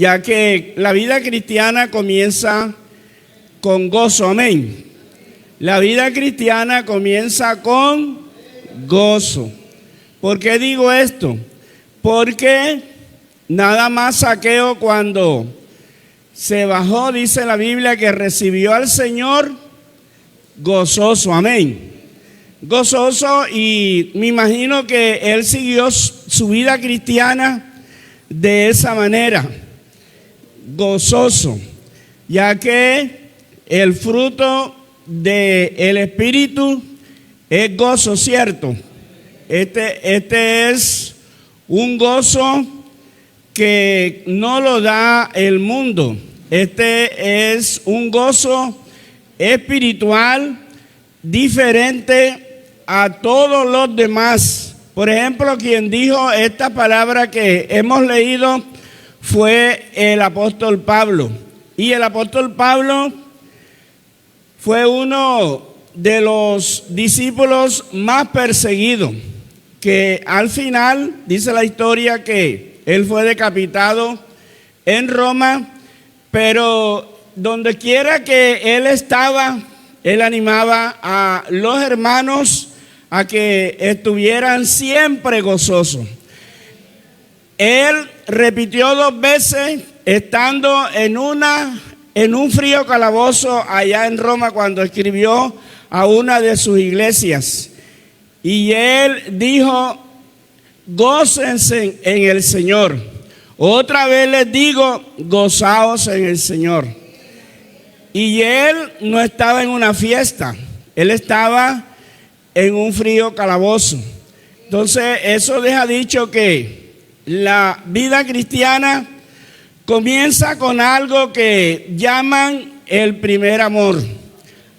ya que la vida cristiana comienza con gozo, amén. La vida cristiana comienza con gozo. ¿Por qué digo esto? Porque nada más Zaqueo cuando se bajó, dice la Biblia, que recibió al Señor gozoso, amén. Gozoso, y me imagino que él siguió su vida cristiana de esa manera, gozoso, ya que el fruto del Espíritu es gozo, ¿cierto? Este es un gozo que no lo da el mundo. Este es un gozo espiritual diferente a todos los demás. Por ejemplo, quien dijo esta palabra que hemos leído fue el apóstol Pablo. Y el apóstol Pablo fue uno de los discípulos más perseguidos, que al final dice la historia que él fue decapitado en Roma, pero donde quiera que él estaba, él animaba a los hermanos a que estuvieran siempre gozosos. Él repitió 2 veces, estando en un frío calabozo allá en Roma, cuando escribió a una de sus iglesias. Y él dijo: gócense en el Señor. Otra vez les digo, gozaos en el Señor. Y él no estaba en una fiesta, él estaba en un frío calabozo. Entonces eso deja dicho que la vida cristiana comienza con algo que llaman el primer amor.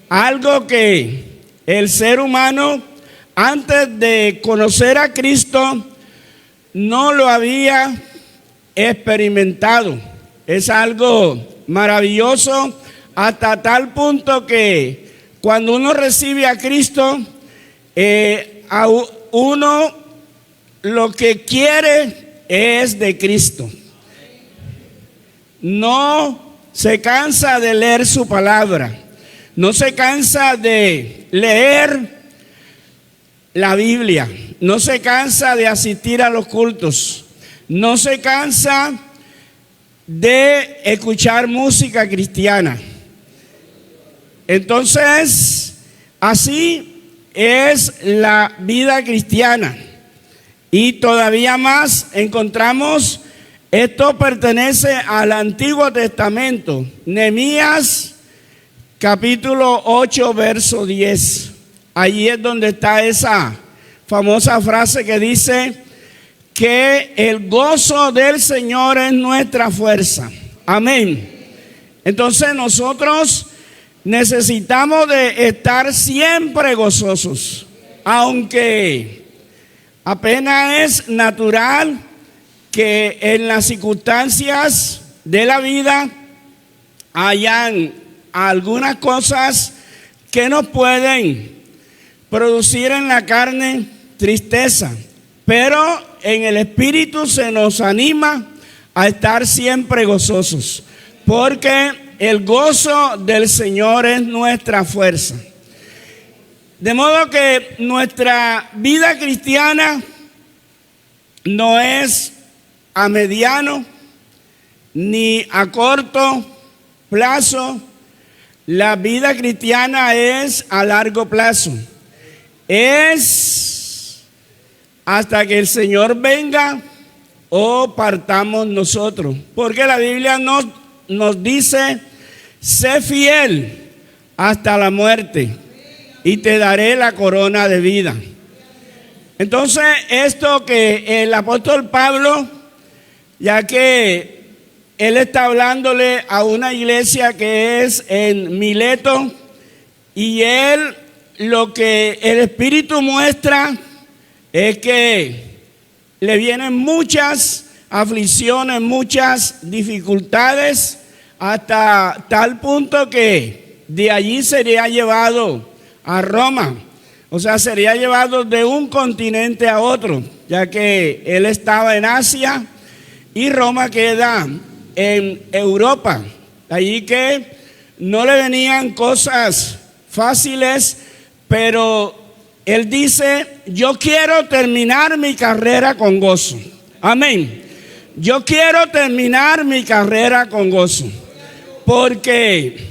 Algo que el ser humano, antes de conocer a Cristo, no lo había experimentado. Es algo maravilloso, hasta tal punto que cuando uno recibe a Cristo, a uno lo que quiere es de Cristo. No se cansa de leer su palabra, no se cansa de leer la Biblia, no se cansa de asistir a los cultos, no se cansa de escuchar música cristiana. Entonces, así es la vida cristiana. Y todavía más encontramos, esto pertenece al Antiguo Testamento, Nehemías capítulo 8, verso 10. Allí es donde está esa famosa frase que dice que el gozo del Señor es nuestra fuerza. Amén. Entonces nosotros necesitamos de estar siempre gozosos, aunque apenas es natural que en las circunstancias de la vida hayan algunas cosas que nos pueden producir en la carne tristeza, pero en el espíritu se nos anima a estar siempre gozosos, porque el gozo del Señor es nuestra fuerza. De modo que nuestra vida cristiana no es a mediano ni a corto plazo. La vida cristiana es a largo plazo. Es hasta que el Señor venga o partamos nosotros. Porque la Biblia nos dice: sé fiel hasta la muerte y te daré la corona de vida. Entonces, esto que el apóstol Pablo, ya que él está hablándole a una iglesia que es en Mileto, y él, lo que el Espíritu muestra es que le vienen muchas aflicciones, muchas dificultades, hasta tal punto que de allí sería llevado a Roma. O sea, sería llevado de un continente a otro, ya que él estaba en Asia y Roma queda en Europa, allí que no le venían cosas fáciles, pero él dice: yo quiero terminar mi carrera con gozo. Amén. Yo quiero terminar mi carrera con gozo, porque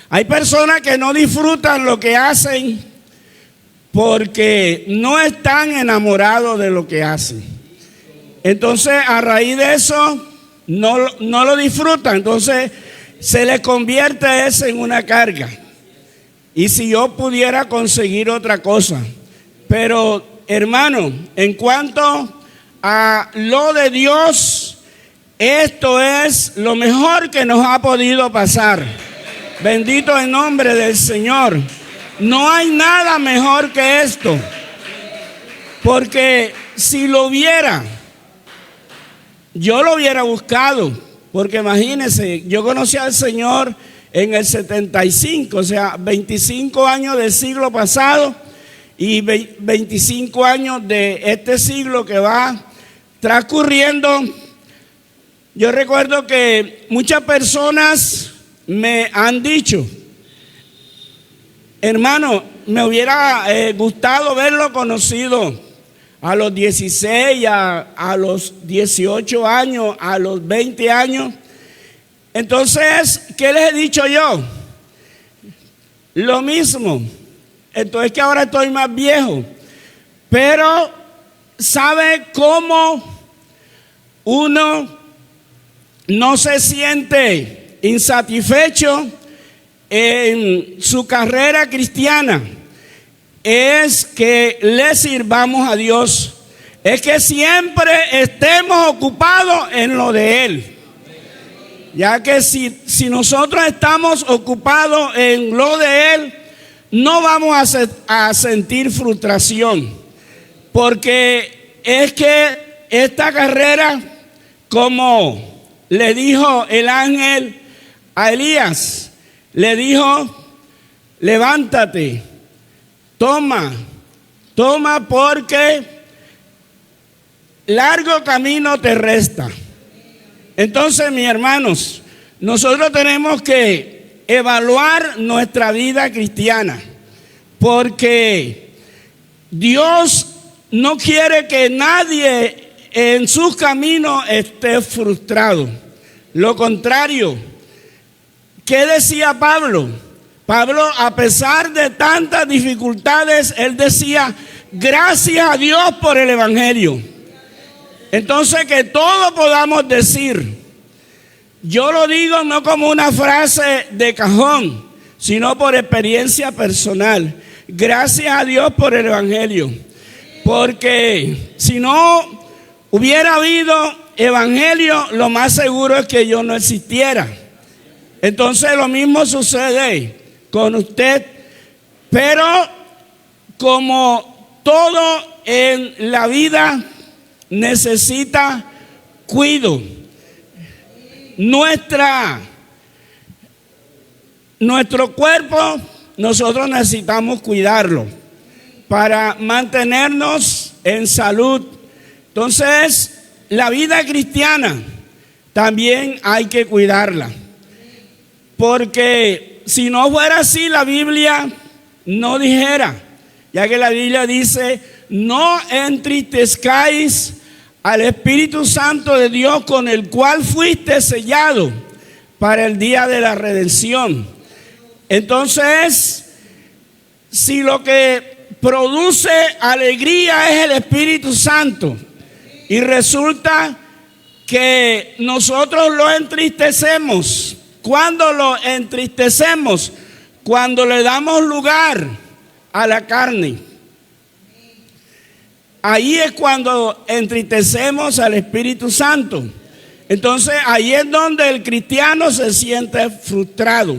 hay personas que no disfrutan lo que hacen porque no están enamorados de lo que hacen. Entonces, a raíz de eso, no lo disfrutan. Entonces, se les convierte eso en una carga. Y si yo pudiera conseguir otra cosa. Pero, hermano, en cuanto a lo de Dios, esto es lo mejor que nos ha podido pasar. Bendito el nombre del Señor. No hay nada mejor que esto. Porque si lo hubiera, yo lo hubiera buscado. Porque imagínense, yo conocí al Señor en el 75, o sea, 25 años del siglo pasado y 25 años de este siglo que va transcurriendo. Yo recuerdo que muchas personas me han dicho: hermano, me hubiera gustado verlo conocido a los 16, a los 18 años, a los 20 años. Entonces, ¿qué les he dicho yo? Lo mismo. Entonces, que ahora estoy más viejo. Pero, ¿sabe cómo uno no se siente insatisfecho en su carrera cristiana? Es que le sirvamos a Dios, es que siempre estemos ocupados en lo de Él. Ya que si nosotros estamos ocupados en lo de Él, no vamos a sentir frustración, porque es que esta carrera, como le dijo el ángel a Elías, le dijo: levántate, toma porque largo camino te resta. Entonces, mis hermanos, nosotros tenemos que evaluar nuestra vida cristiana, porque Dios no quiere que nadie en sus caminos esté frustrado. Lo contrario, ¿qué decía Pablo? Pablo, a pesar de tantas dificultades, él decía: gracias a Dios por el Evangelio. Entonces, que todos podamos decir, yo lo digo no como una frase de cajón, sino por experiencia personal: gracias a Dios por el Evangelio. Porque si no hubiera habido Evangelio, lo más seguro es que yo no existiera. Entonces, lo mismo sucede con usted. Pero como todo en la vida necesita cuidado, nuestro cuerpo, nosotros necesitamos cuidarlo para mantenernos en salud. Entonces, la vida cristiana también hay que cuidarla, porque si no fuera así, la Biblia no dijera, ya que la Biblia dice: no entristezcáis al Espíritu Santo de Dios, con el cual fuiste sellado para el día de la redención. Entonces, si lo que produce alegría es el Espíritu Santo, y resulta que nosotros lo entristecemos, ¿cuándo lo entristecemos? Cuando le damos lugar a la carne. Ahí es cuando entristecemos al Espíritu Santo. Entonces, ahí es donde el cristiano se siente frustrado.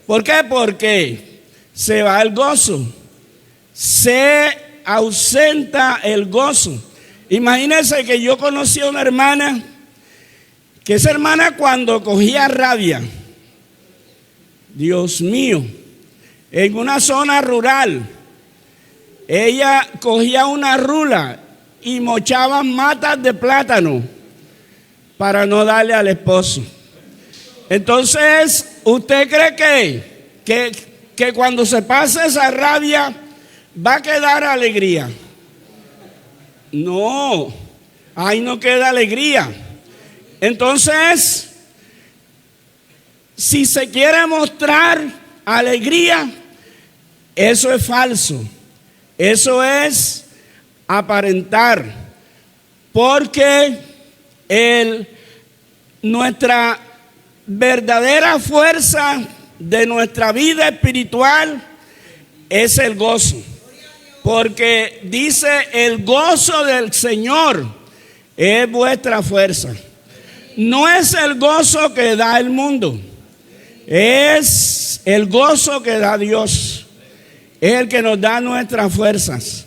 ¿Por qué? Porque se va el gozo, se ausenta el gozo. Imagínense que yo conocí a una hermana, que esa hermana, cuando cogía rabia, Dios mío, en una zona rural, ella cogía una rula y mochaba matas de plátano para no darle al esposo. Entonces, ¿usted cree que cuando se pase esa rabia va a quedar alegría? No, ahí no queda alegría. Entonces, si se quiere mostrar alegría, eso es falso. Eso es aparentar. Porque nuestra verdadera fuerza de nuestra vida espiritual es el gozo. Porque dice, el gozo del Señor es vuestra fuerza. No es el gozo que da el mundo, es el gozo que da Dios. Es el que nos da nuestras fuerzas.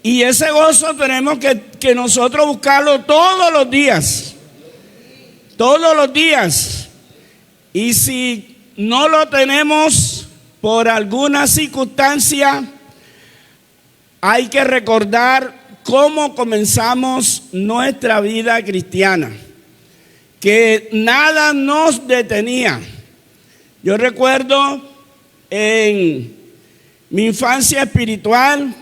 Y ese gozo tenemos que nosotros buscarlo todos los días. Todos los días. Y si no lo tenemos por alguna circunstancia, hay que recordar cómo comenzamos nuestra vida cristiana. Que nada nos detenía. Yo recuerdo en mi infancia espiritual,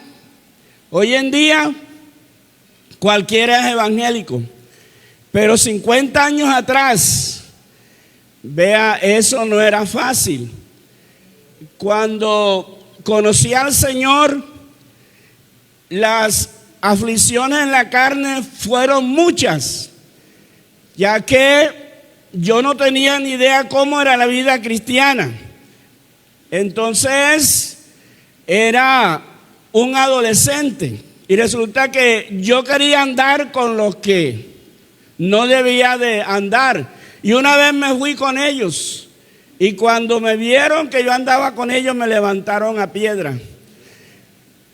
hoy en día cualquiera es evangélico, pero 50 años atrás, vea, eso no era fácil. Cuando conocí al Señor, las aflicciones en la carne fueron muchas, ya que yo no tenía ni idea cómo era la vida cristiana. Entonces, era un adolescente y resulta que yo quería andar con los que no debía de andar. Y una vez me fui con ellos y cuando me vieron que yo andaba con ellos me levantaron a piedra.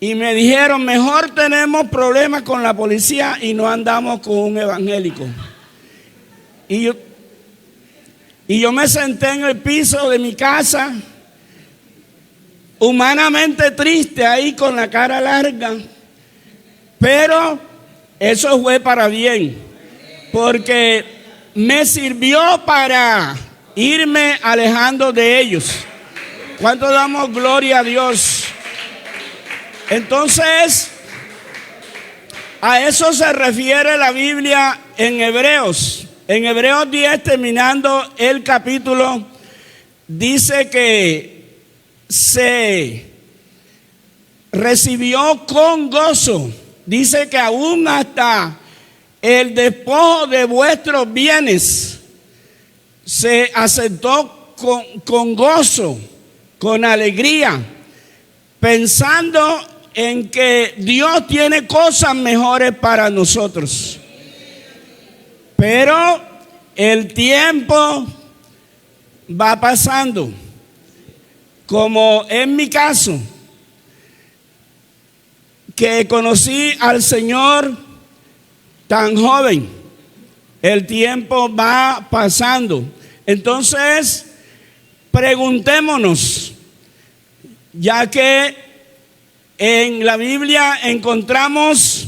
Y me dijeron, mejor tenemos problemas con la policía y no andamos con un evangélico. Y yo me senté en el piso de mi casa, humanamente triste ahí con la cara larga. Pero eso fue para bien, porque me sirvió para irme alejando de ellos. ¿Cuánto damos gloria a Dios? Entonces, a eso se refiere la Biblia en Hebreos. En Hebreos 10, terminando el capítulo, dice que se recibió con gozo. Dice que aún hasta el despojo de vuestros bienes se aceptó con gozo, con alegría, pensando en que Dios tiene cosas mejores para nosotros. Pero el tiempo va pasando, como en mi caso, que conocí al Señor tan joven. El tiempo va pasando. Entonces, preguntémonos, ya que en la Biblia encontramos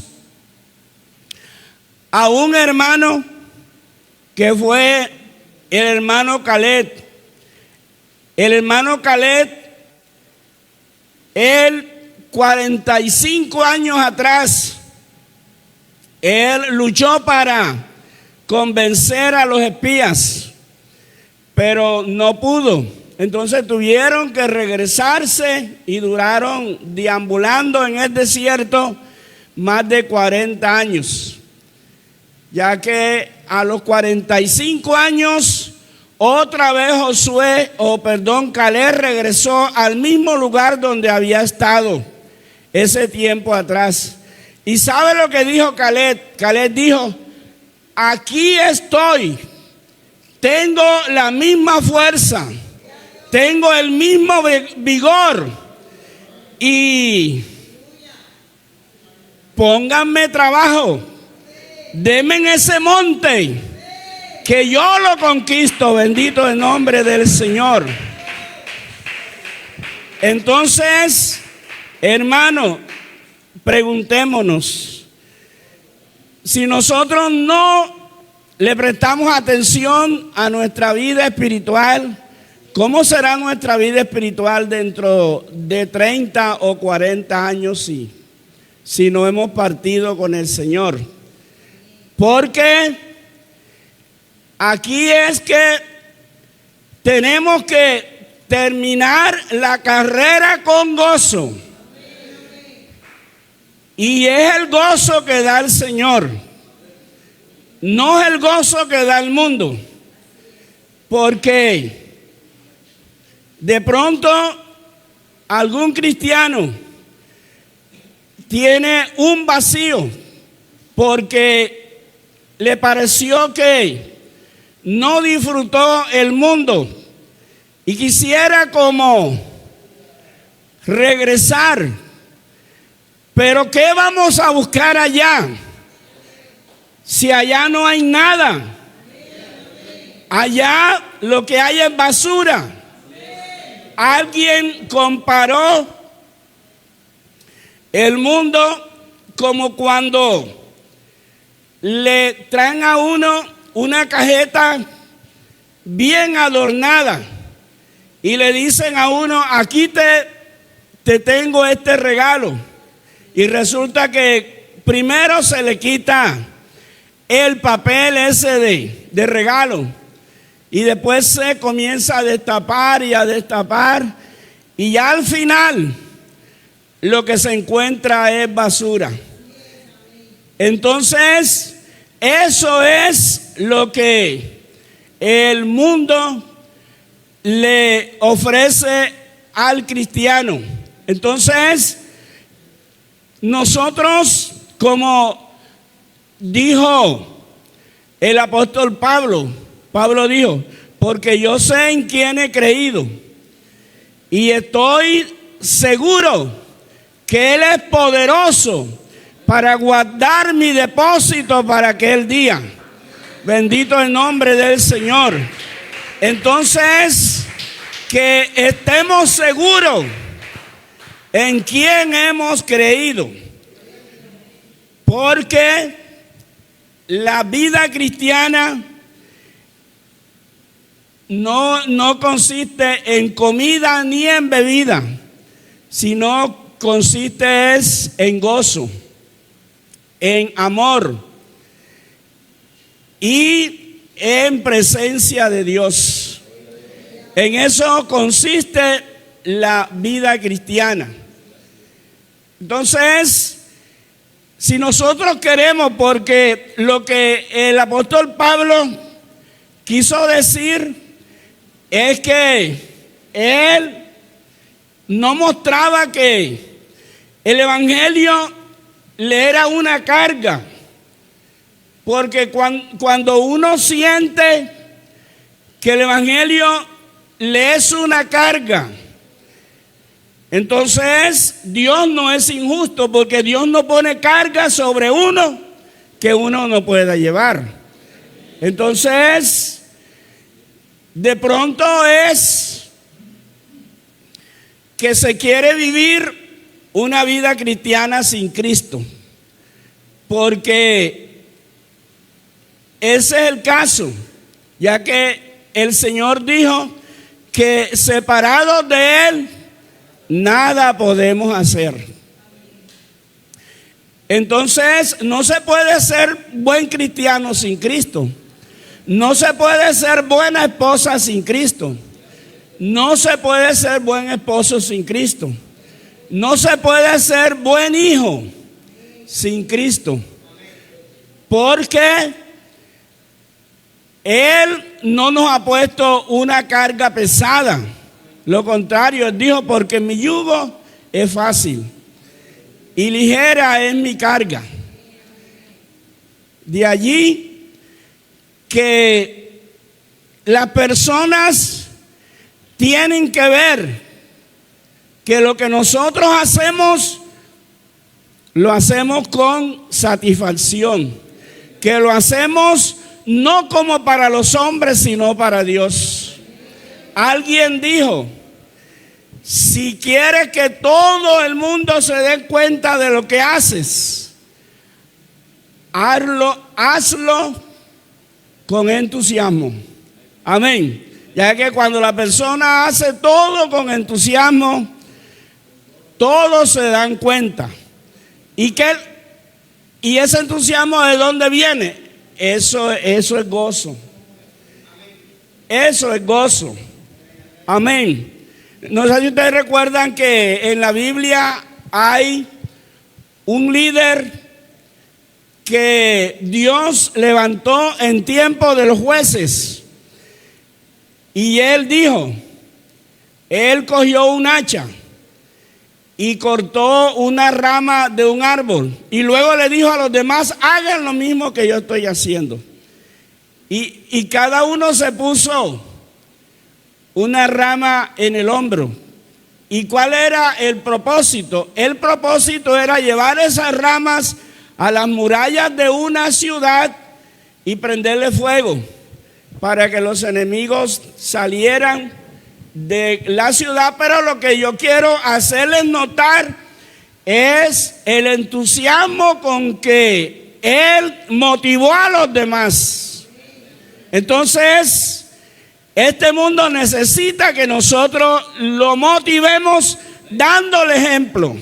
a un hermano que fue el hermano Caleb. El hermano Caleb, él 45 años atrás, él luchó para convencer a los espías, pero no pudo. Entonces tuvieron que regresarse y duraron deambulando en el desierto más de 40 años. Ya que a los 45 años, otra vez Caleb regresó al mismo lugar donde había estado ese tiempo atrás. ¿Y sabe lo que dijo Caleb? Caleb dijo, aquí estoy, tengo la misma fuerza, tengo el mismo vigor y pónganme trabajo, denme en ese monte que yo lo conquisto, bendito el nombre del Señor. Entonces, hermano, preguntémonos, si nosotros no le prestamos atención a nuestra vida espiritual, ¿cómo será nuestra vida espiritual dentro de 30 o 40 años si no hemos partido con el Señor? Porque aquí es que tenemos que terminar la carrera con gozo. Y es el gozo que da el Señor, no es el gozo que da el mundo. Porque de pronto algún cristiano tiene un vacío porque le pareció que no disfrutó el mundo y quisiera como regresar. Pero ¿qué vamos a buscar allá? Si allá no hay nada. Allá lo que hay es basura. Alguien comparó el mundo como cuando le traen a uno una cajeta bien adornada y le dicen a uno, aquí te tengo este regalo. Y resulta que primero se le quita el papel ese de regalo. Y después se comienza a destapar y a destapar. Y ya al final lo que se encuentra es basura. Entonces, eso es lo que el mundo le ofrece al cristiano. Entonces, nosotros, como dijo el apóstol Pablo dijo, porque yo sé en quién he creído y estoy seguro que Él es poderoso para guardar mi depósito para aquel día. Bendito el nombre del Señor. Entonces, que estemos seguros en quién hemos creído, porque la vida cristiana no consiste en comida ni en bebida, sino consiste en gozo, en amor y en presencia de Dios. En eso consiste la vida cristiana. Entonces, si nosotros queremos, porque lo que el apóstol Pablo quiso decir es que él no mostraba que el evangelio le era una carga, porque cuando uno siente que el evangelio le es una carga, entonces Dios no es injusto, porque Dios no pone carga sobre uno que uno no pueda llevar. Entonces, de pronto es que se quiere vivir una vida cristiana sin Cristo, porque ese es el caso, ya que el Señor dijo que separados de Él nada podemos hacer. Entonces, no se puede ser buen cristiano sin Cristo. No se puede ser buena esposa sin Cristo. No se puede ser buen esposo sin Cristo. No se puede ser buen hijo sin Cristo. Porque Él no nos ha puesto una carga pesada. Lo contrario, Él dijo, porque mi yugo es fácil y ligera es mi carga. De allí que las personas tienen que ver que lo que nosotros hacemos, lo hacemos con satisfacción, que lo hacemos no como para los hombres, sino para Dios. Alguien dijo, si quieres que todo el mundo se dé cuenta de lo que haces, hazlo con entusiasmo. Amén. Ya que cuando la persona hace todo con entusiasmo, todos se dan cuenta. Y ese entusiasmo, ¿de dónde viene? Eso es gozo. Eso es gozo. Amén. No sé si ustedes recuerdan que en la Biblia hay un líder que Dios levantó en tiempo de los jueces. Y él dijo, él cogió un hacha y cortó una rama de un árbol. Y luego le dijo a los demás, hagan lo mismo que yo estoy haciendo. Y cada uno se puso una rama en el hombro. ¿Y cuál era el propósito? El propósito era llevar esas ramas a las murallas de una ciudad y prenderle fuego para que los enemigos salieran de la ciudad. Pero lo que yo quiero hacerles notar es el entusiasmo con que él motivó a los demás. Entonces, este mundo necesita que nosotros lo motivemos dándole ejemplo.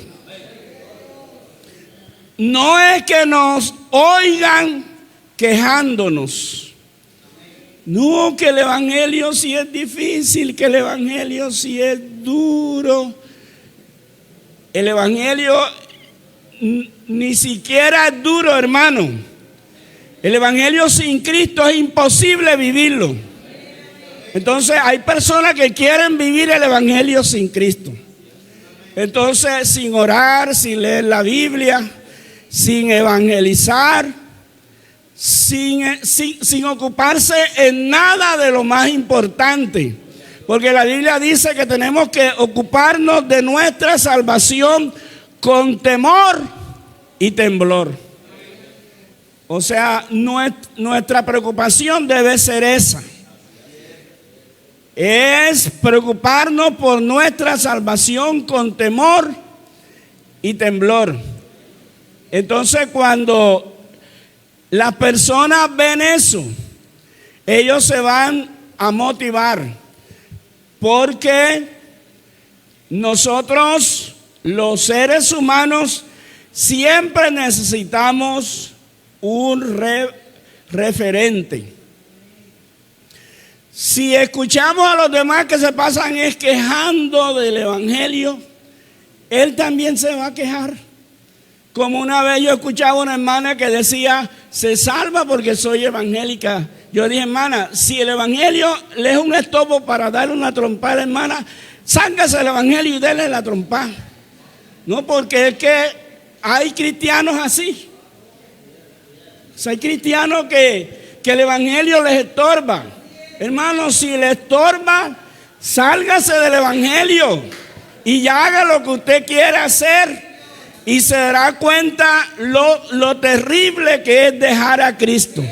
No es que nos oigan quejándonos. No, que el evangelio sí es difícil, que el evangelio sí es duro. El evangelio ni siquiera es duro, hermano. El evangelio sin Cristo es imposible vivirlo. Entonces hay personas que quieren vivir el evangelio sin Cristo. Entonces, sin orar, sin leer la Biblia, sin evangelizar, sin ocuparse en nada de lo más importante. Porque la Biblia dice que tenemos que ocuparnos de nuestra salvación con temor y temblor. O sea, nuestra preocupación debe ser esa. Es preocuparnos por nuestra salvación con temor y temblor. Entonces, cuando las personas ven eso, ellos se van a motivar, porque nosotros, los seres humanos, siempre necesitamos un referente. Si escuchamos a los demás que se pasan quejando del evangelio, él también se va a quejar. Como una vez yo escuchaba a una hermana que decía, se salva porque soy evangélica. Yo dije, hermana, si el evangelio le es un estorbo para darle una trompada a la hermana, sángase el evangelio y déle la trompada. No, porque es que hay cristianos así. O sea, hay cristianos que el evangelio les estorba. Hermano, si le estorba, sálgase del evangelio y ya haga lo que usted quiere hacer. Y se dará cuenta lo terrible que es dejar a Cristo.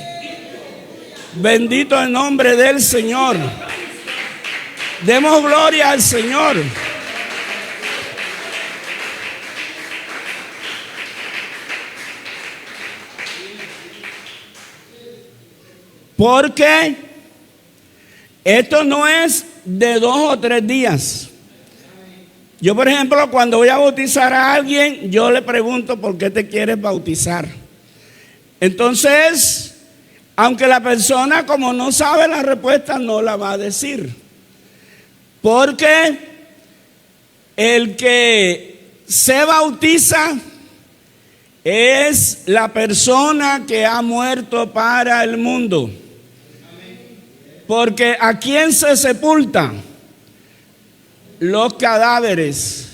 Bendito el nombre del Señor. Demos gloria al Señor. Porque esto no es de 2 o 3 días. Yo, por ejemplo, cuando voy a bautizar a alguien, yo le pregunto, ¿por qué te quieres bautizar? Entonces, aunque la persona, como no sabe la respuesta, no la va a decir. Porque el que se bautiza es la persona que ha muerto para el mundo. Porque ¿a quién se sepulta? Los cadáveres.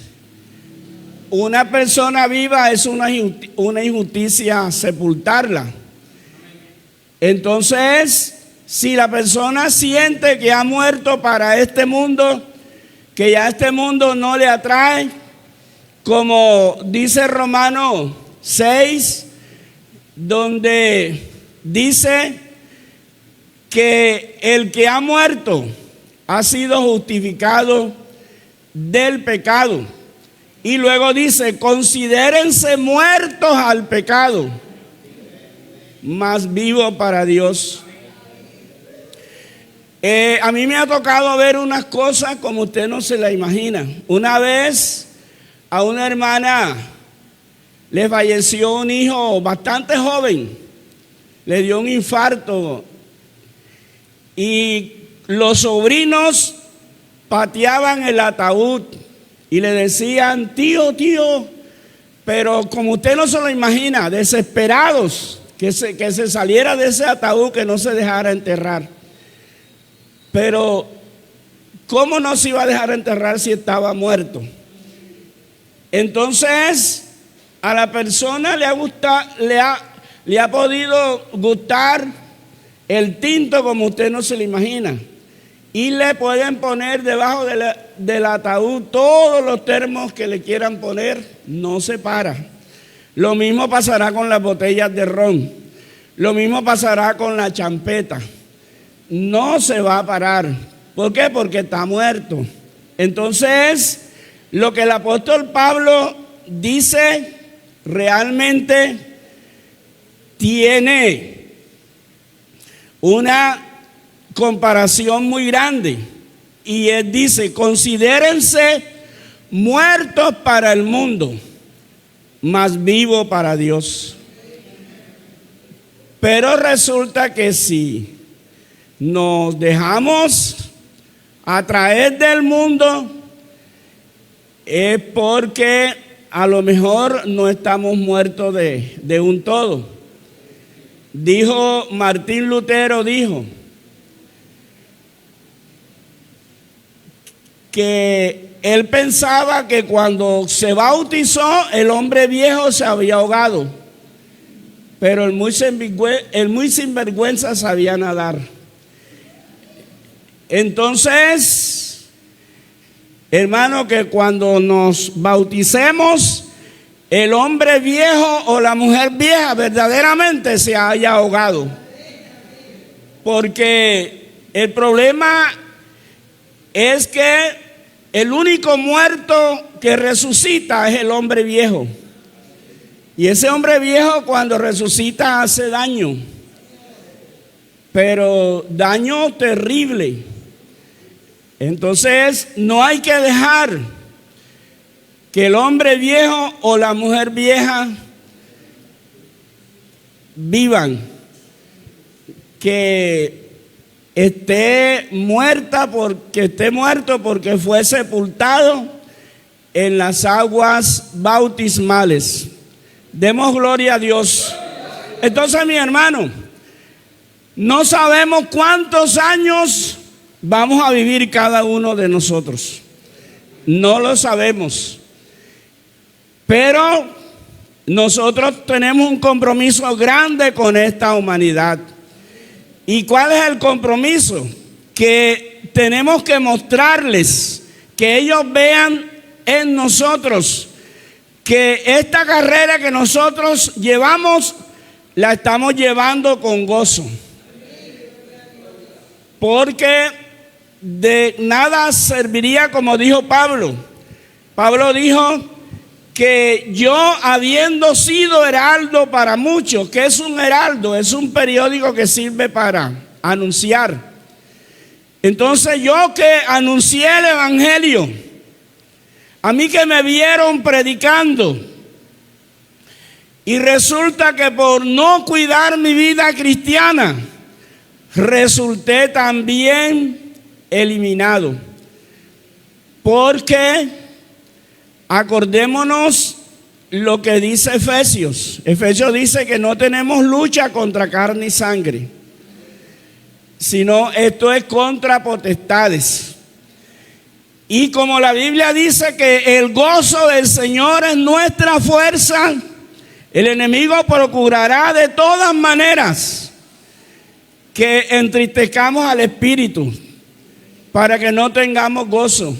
Una persona viva es una injusticia sepultarla. Entonces, si la persona siente que ha muerto para este mundo, que ya este mundo no le atrae, como dice Romanos 6, donde dice que el que ha muerto ha sido justificado del pecado. Y luego dice, considérense muertos al pecado, mas vivos para Dios. A mí me ha tocado ver unas cosas como usted no se la imagina. Una vez a una hermana le falleció un hijo bastante joven, le dio un infarto y los sobrinos pateaban el ataúd y le decían, tío, pero como usted no se lo imagina, desesperados, que se saliera de ese ataúd, que no se dejara enterrar. Pero ¿cómo no se iba a dejar enterrar si estaba muerto? Entonces a la persona le ha podido gustar el tinto como usted no se lo imagina. Y le pueden poner debajo del ataúd todos los termos que le quieran poner, no se para. Lo mismo pasará con las botellas de ron. Lo mismo pasará con la champeta. No se va a parar. ¿Por qué? Porque está muerto. Entonces, lo que el apóstol Pablo dice realmente tiene una comparación muy grande. Y él dice, considérense muertos para el mundo, mas vivos para Dios. Pero resulta que si nos dejamos atraer del mundo, es porque a lo mejor no estamos muertos de un todo. Martín Lutero dijo que él pensaba que cuando se bautizó el hombre viejo se había ahogado, pero el muy sinvergüenza sabía nadar. Entonces, hermano, que cuando nos bauticemos, el hombre viejo o la mujer vieja verdaderamente se haya ahogado. Porque el problema es que el único muerto que resucita es el hombre viejo. Y ese hombre viejo cuando resucita hace daño, pero daño terrible. Entonces no hay que dejar que el hombre viejo o la mujer vieja vivan, que esté muerto porque fue sepultado en las aguas bautismales. Demos gloria a Dios. Entonces, mi hermano, no sabemos cuántos años vamos a vivir cada uno de nosotros. No lo sabemos. Pero nosotros tenemos un compromiso grande con esta humanidad. ¿Y cuál es el compromiso? Que tenemos que mostrarles, que ellos vean en nosotros que esta carrera que nosotros llevamos, la estamos llevando con gozo. Porque de nada serviría, como dijo Pablo. Pablo dijo que yo, habiendo sido heraldo para muchos, ¿qué es un heraldo? Es un periódico que sirve para anunciar. Entonces yo que anuncié el evangelio, a mí que me vieron predicando, y resulta que por no cuidar mi vida cristiana, resulté también eliminado. Porque acordémonos lo que dice Efesios. Efesios dice que no tenemos lucha contra carne y sangre, sino esto es contra potestades. Y como la Biblia dice que el gozo del Señor es nuestra fuerza, el enemigo procurará de todas maneras que entristezcamos al Espíritu para que no tengamos gozo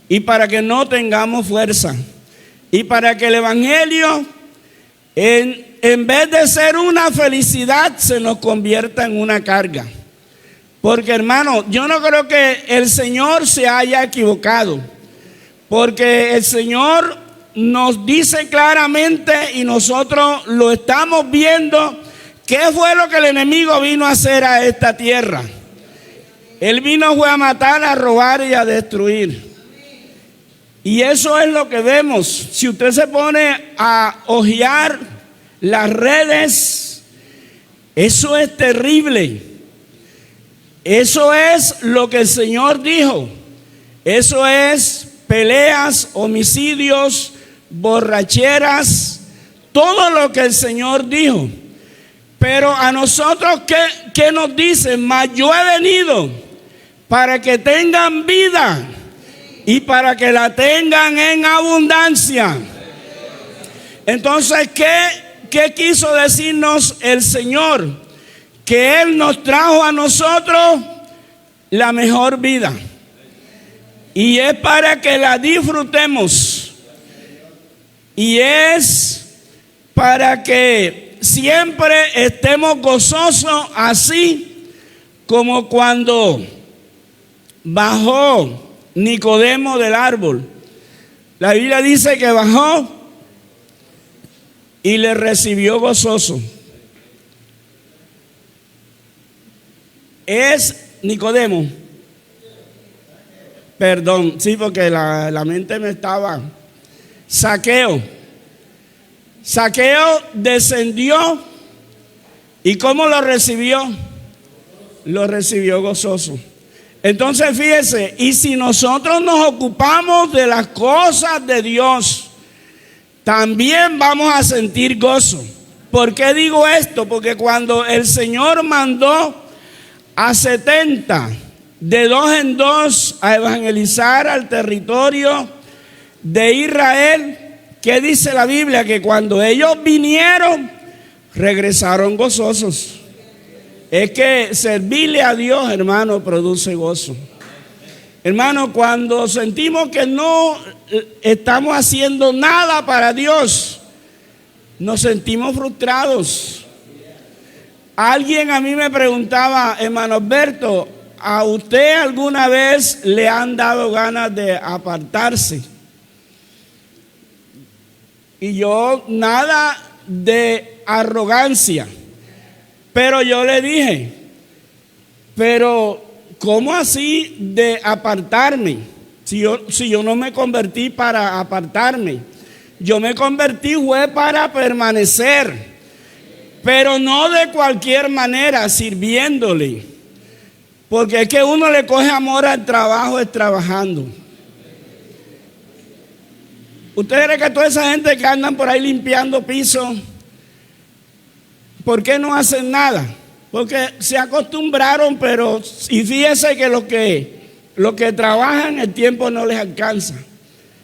y para que no tengamos fuerza y para que el evangelio en vez de ser una felicidad se nos convierta en una carga. Porque, hermano, yo no creo que el Señor se haya equivocado, porque el Señor nos dice claramente y nosotros lo estamos viendo, qué fue lo que el enemigo vino a hacer a esta tierra. Él vino fue a matar, a robar y a destruir. Y eso es lo que vemos. Si usted se pone a hojear las redes, eso es terrible. Eso es lo que el Señor dijo. Eso es peleas, homicidios, borracheras, todo lo que el Señor dijo. Pero a nosotros, ¿qué nos dicen? Mas yo he venido para que tengan vida y para que la tengan en abundancia. Entonces, ¿qué quiso decirnos el Señor? Que Él nos trajo a nosotros la mejor vida. Y es para que la disfrutemos. Y es para que siempre estemos gozosos, así como cuando bajó Nicodemo del árbol. La Biblia dice que bajó y le recibió gozoso. Es Nicodemo. Perdón, sí, porque la mente me estaba. Zaqueo descendió. ¿Y cómo lo recibió? Lo recibió gozoso. Entonces fíjese, y si nosotros nos ocupamos de las cosas de Dios, también vamos a sentir gozo. ¿Por qué digo esto? Porque cuando el Señor mandó a 70 de 2 en 2 a evangelizar al territorio de Israel, ¿qué dice la Biblia? Que cuando ellos vinieron, regresaron gozosos. Es que servirle a Dios, hermano, produce gozo. Hermano, cuando sentimos que no estamos haciendo nada para Dios, nos sentimos frustrados. Alguien a mí me preguntaba, hermano Alberto, ¿a usted alguna vez le han dado ganas de apartarse? Y yo, nada de arrogancia. Pero yo le dije, pero ¿cómo así de apartarme? Si yo no me convertí para apartarme, yo me convertí fue para permanecer, pero no de cualquier manera, sirviéndole. Porque es que uno le coge amor al trabajo es trabajando. ¿Usted cree que toda esa gente que andan por ahí limpiando pisos, por qué no hacen nada? Porque se acostumbraron, pero y fíjese que los que trabajan el tiempo no les alcanza.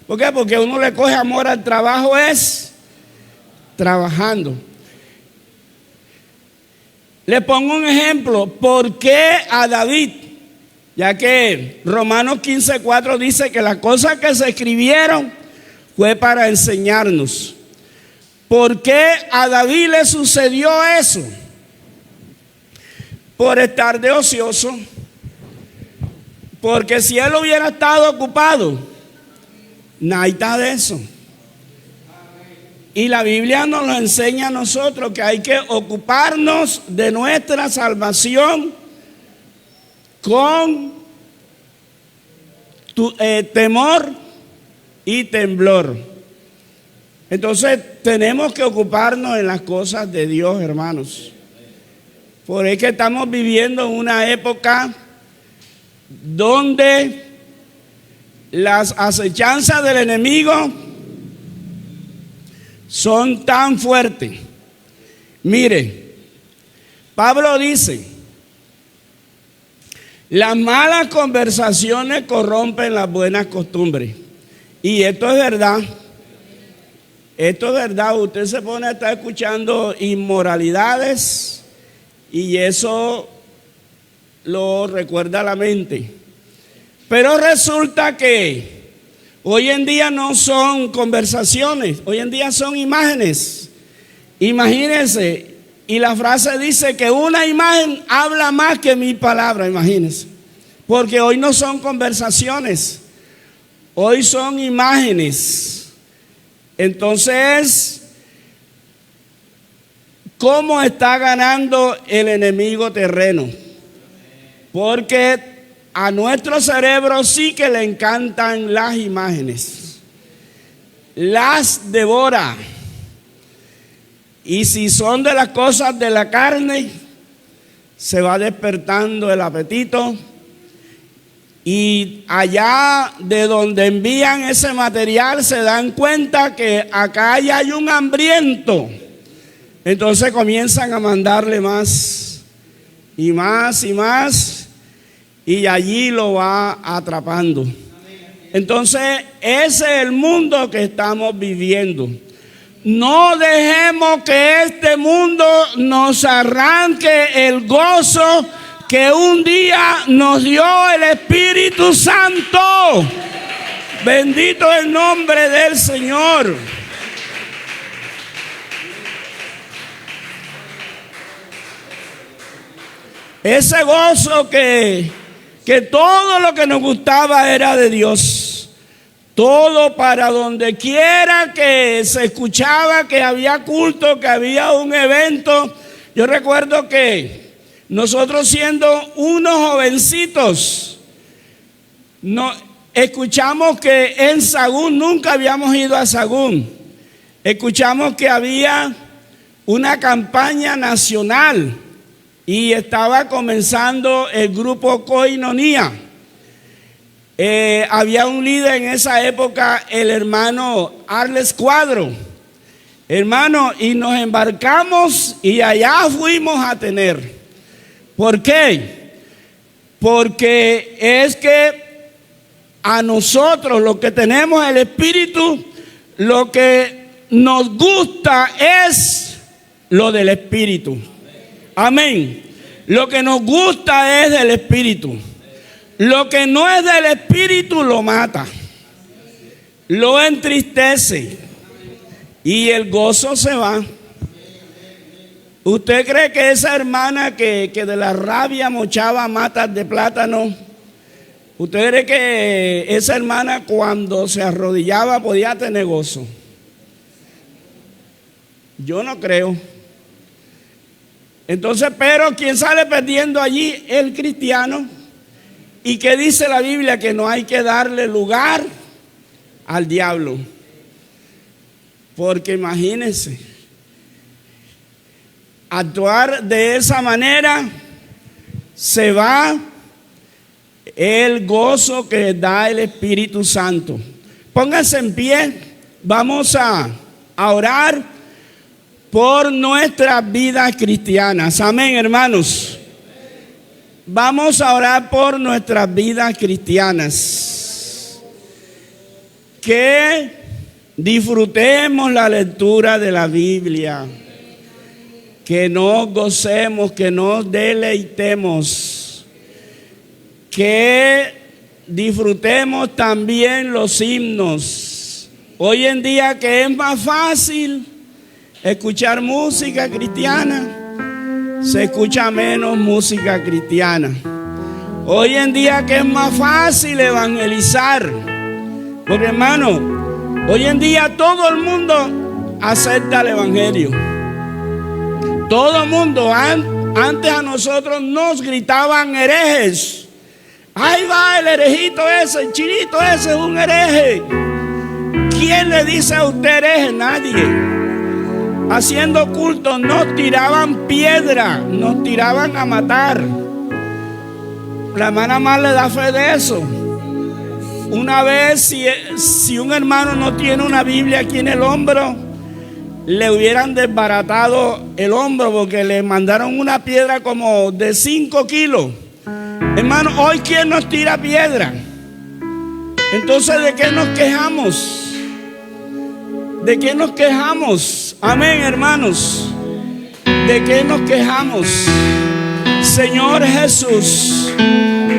¿Por qué? Porque uno le coge amor al trabajo es trabajando. Le pongo un ejemplo. ¿Por qué a David? Ya que Romanos 15:4 dice que las cosas que se escribieron fue para enseñarnos. ¿Por qué a David le sucedió eso? Por estar de ocioso. Porque si él hubiera estado ocupado, nada de eso. Y la Biblia nos lo enseña a nosotros, que hay que ocuparnos de nuestra salvación con temor y temblor. Entonces tenemos que ocuparnos en las cosas de Dios, hermanos. Porque es que estamos viviendo en una época donde las acechanzas del enemigo son tan fuertes. Mire, Pablo dice, las malas conversaciones corrompen las buenas costumbres. Y esto es verdad. Esto es verdad. Usted se pone a estar escuchando inmoralidades y eso lo recuerda a la mente. Pero resulta que hoy en día no son conversaciones, hoy en día son imágenes. Imagínense, y la frase dice que una imagen habla más que 1000 palabras, imagínense. Porque hoy no son conversaciones, hoy son imágenes. Entonces, ¿cómo está ganando el enemigo terreno? Porque a nuestro cerebro sí que le encantan las imágenes. Las devora. Y si son de las cosas de la carne, se va despertando el apetito. Y allá de donde envían ese material se dan cuenta que acá ya hay un hambriento. Entonces comienzan a mandarle más y más y más, y allí lo va atrapando. Entonces ese es el mundo que estamos viviendo. No dejemos que este mundo nos arranque el gozo que un día nos dio el Espíritu Santo. Bendito el nombre del Señor. Ese gozo que todo lo que nos gustaba era de Dios. Todo, para donde quiera que se escuchaba que había culto, que había un evento. Yo recuerdo que nosotros, siendo unos jovencitos, escuchamos que en Sagún, nunca habíamos ido a Sagún, escuchamos que había una campaña nacional y estaba comenzando el grupo Koinonía. Había un líder en esa época, el hermano Arles Cuadro, hermano, y nos embarcamos y allá fuimos a tener. ¿Por qué? Porque es que a nosotros, los que tenemos el Espíritu, lo que nos gusta es lo del Espíritu. Amén. Lo que nos gusta es del Espíritu. Lo que no es del Espíritu lo mata, lo entristece y el gozo se va. ¿Usted cree que esa hermana que de la rabia mochaba matas de plátano, usted cree que esa hermana cuando se arrodillaba podía tener gozo? Yo no creo. Entonces, pero ¿quién sale perdiendo allí? El cristiano. ¿Y qué dice la Biblia? Que no hay que darle lugar al diablo. Porque imagínense, actuar de esa manera, se va el gozo que da el Espíritu Santo. Pónganse en pie, vamos a orar por nuestras vidas cristianas. Amén, hermanos. Vamos a orar por nuestras vidas cristianas. Que disfrutemos la lectura de la Biblia. Que nos gocemos, que nos deleitemos. Que disfrutemos también los himnos. Hoy en día que es más fácil escuchar música cristiana, se escucha menos música cristiana. Hoy en día que es más fácil evangelizar, porque hermano, hoy en día todo el mundo acepta el evangelio. Todo el mundo. Antes a nosotros nos gritaban herejes. Ahí va el herejito ese, el chinito ese es un hereje. ¿Quién le dice a usted hereje? Nadie. Haciendo culto nos tiraban piedra, nos tiraban a matar. La hermana más le da fe de eso. Una vez, si un hermano no tiene una Biblia aquí en el hombro, le hubieran desbaratado el hombro porque le mandaron una piedra como de 5 kilos. Hermano, hoy ¿quién nos tira piedra? Entonces, ¿de qué nos quejamos? ¿De qué nos quejamos? Amén, hermanos. ¿De qué nos quejamos? Señor Jesús,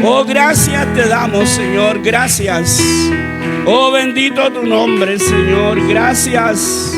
oh, gracias te damos, Señor, gracias. Oh, bendito tu nombre, Señor, gracias.